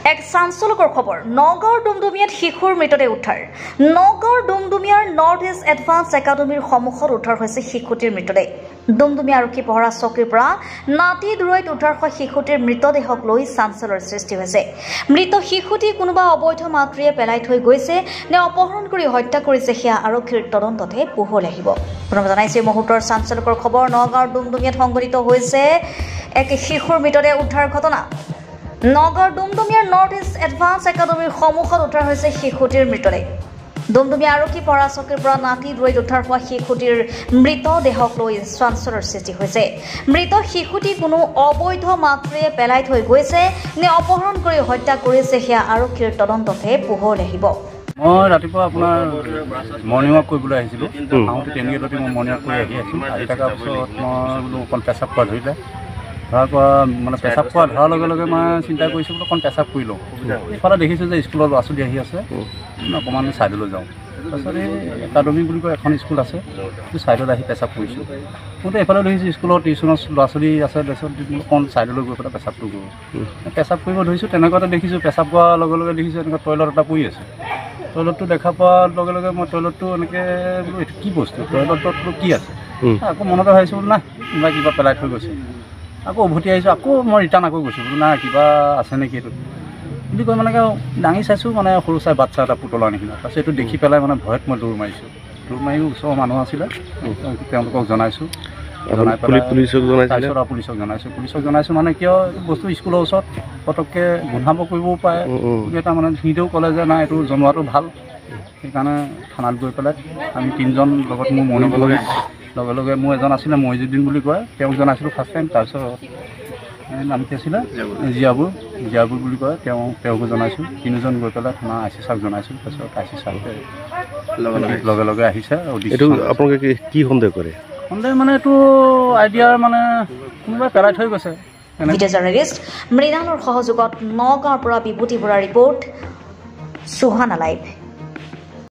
এক চাঞ্চল্যকৰ খবৰ নগাঁৱৰ ডুমডুমিয়াত শিশুৰ মৃতদেহ উদ্ধাৰ নগাঁৱৰ ডুমডুমিয়াৰ নৰ্থ ইষ্ট এডভান্স একাডেমীৰ সন্মুখত উদ্ধাৰ হৈছে শিশুটিৰ মৃতদেহ ডুমডুমিয়া আৰক্ষী পহৰা চকীৰ পৰা নাতি দূৰৈত উদ্ধাৰ হোৱা শিশুটিৰ মৃতদেহক লৈ চাঞ্চল্যৰ সৃষ্টি হৈছে মৃত শিশুটি কোনোবা অবৈধ মাতৃয়ে পেলাই থৈ গৈছে নে অপহৰণ কৰি হত্যা কৰিছে সেয়া আৰক্ষীৰ তদন্ততহে পোহৰ আহিব প্ৰথমে জনাইছে মুহূৰ্তৰ চাঞ্চল্যকৰ খবৰ নগাঁৱৰ ডুমডুমিয়াত সংঘটিত হৈছে এক শিশুৰ মৃতদেহ উদ্ধাৰ ঘটনা নগাঁৱৰ ডুমডুমিয়াৰ নৰ্থ ইষ্ট এডভান্স একাডেমীৰ সন্মুখত উদ্ধাৰ হৈছে শিশুটিৰ মৃতদেহ ডুমডুমিয়া আৰক্ষী পহৰা চকীৰ পৰা নাতি দূৰৈত উদ্ধাৰ হোৱা শিশুটিৰ মৃতদেহক লৈ চাঞ্চল্যৰ সৃষ্টি হৈছে মৃত শিশুটি কোনো অবৈধ মাতৃয়ে পেলাই থৈ গৈছে নে অপহৰণ কৰি হত্যা কৰিছে সেয়া আৰক্ষীৰ তদন্ততহে পোহৰ আহিব মই ৰাতিপুৱা আপোনাৰ মৰ্ণিং ৱাক কৰিবলৈ আহিছিলোঁ আহোঁতে তেনেকৈ মই মৰ্ণিং ৱাক কৰি আহি থকাৰ পিছত মই বোলো অকণ পেচাব কৰা ধৰিলে ধৰাৰ পৰা মানে পেচাব কৰা ধৰাৰ লগে লগে মই চিন্তা কৰিছোঁ বোলো অকণ পেচাব কৰি লওঁ ইফালে দেখিছোঁ যে স্কুলৰ ল'ৰা ছোৱালী আহি আছে অকণমান ছাইডলৈ যাওঁ তাৰপিছত এই একাডেমী বুলি কয় এখন স্কুল আছে ছাইডত আহি পেচাব কৰিছোঁ মইতো এইফালে দেখিছোঁ স্কুলৰ টিউশ্যনৰ ল'ৰা ছোৱালী আছে তাৰপিছত অকণ ছাইডলৈ গৈ পেলাই পেচাবটো কৰোঁ পেচাব কৰিব ধৰিছোঁ তেনেকুৱাতে দেখিছোঁ পেচাব কৰাৰ লগে লগে দেখিছোঁ এনেকুৱা টয়লেট এটা পৰি আছে টয়লেটটো দেখা পোৱাৰ লগে লগে মই টয়লেটটো এনেকৈ বোলো এইটো কি বস্তু টয়লেটটো কি আছে আকৌ মনতে ভাবিছোঁ বোলো নাই কোনোবাই কিবা পেলাই থৈ গৈছে আকৌ উভতি আহিছোঁ আকৌ মই ৰিটাৰ্ণ আকৌ গৈছোঁ বোলো নাই কিবা আছে নেকি এইটো বুলি কৈ মানে দাঙি চাইছোঁ মানে সৰু চাই বাচ্ছা এটা পুতলাৰ নিচিনা তাৰপিছত এইটো দেখি পেলাই মানে ভয়ত মই দৌৰ মাৰিছোঁ দৌৰ মাৰি ওচৰৰ মানুহ আছিলে তেওঁলোকক জনাইছোঁ জনাই পেলাই পুলিচক জনাইছোঁ মানে কিয় বস্তু স্কুলৰ ওচৰত পটককৈ গোন্ধাব কৰিবও পাৰে এটা মানে সিহঁতেও ক'লে যে নাই এইটো জনোৱাটো ভাল সেইকাৰণে থানাত গৈ পেলাই আমি তিনিজন লগত মোৰ মৰ্ণিং লগে লগে মোৰ এজন আছিলে মহিজুদ্দিন বুলি কয় তেওঁক জনাইছিলোঁ ফাৰ্ষ্ট টাইম তাৰপিছত নাম কি আছিলে জিয়াবুৰ বুলি কয় তেওঁকো জনাইছোঁ তিনিজন গৈ পেলাই থানা আই চি ছাৰক জনাইছোঁ তাৰপিছত আই চি ছাৰে লগে লগে আহিছে এইটো আপোনালোকে কি সন্দেহ কৰে সন্দেহ মানে এইটো আইডিয়াৰ মানে কোনোবাই পেলাই থৈ গৈছে ভিডিঅ' জাৰ্নেলিষ্ট মৃণালৰ সহযোগত নগাঁৱৰ পৰা বিভূতি বৰাৰ ৰিপৰ্ট সুহানা লাইভ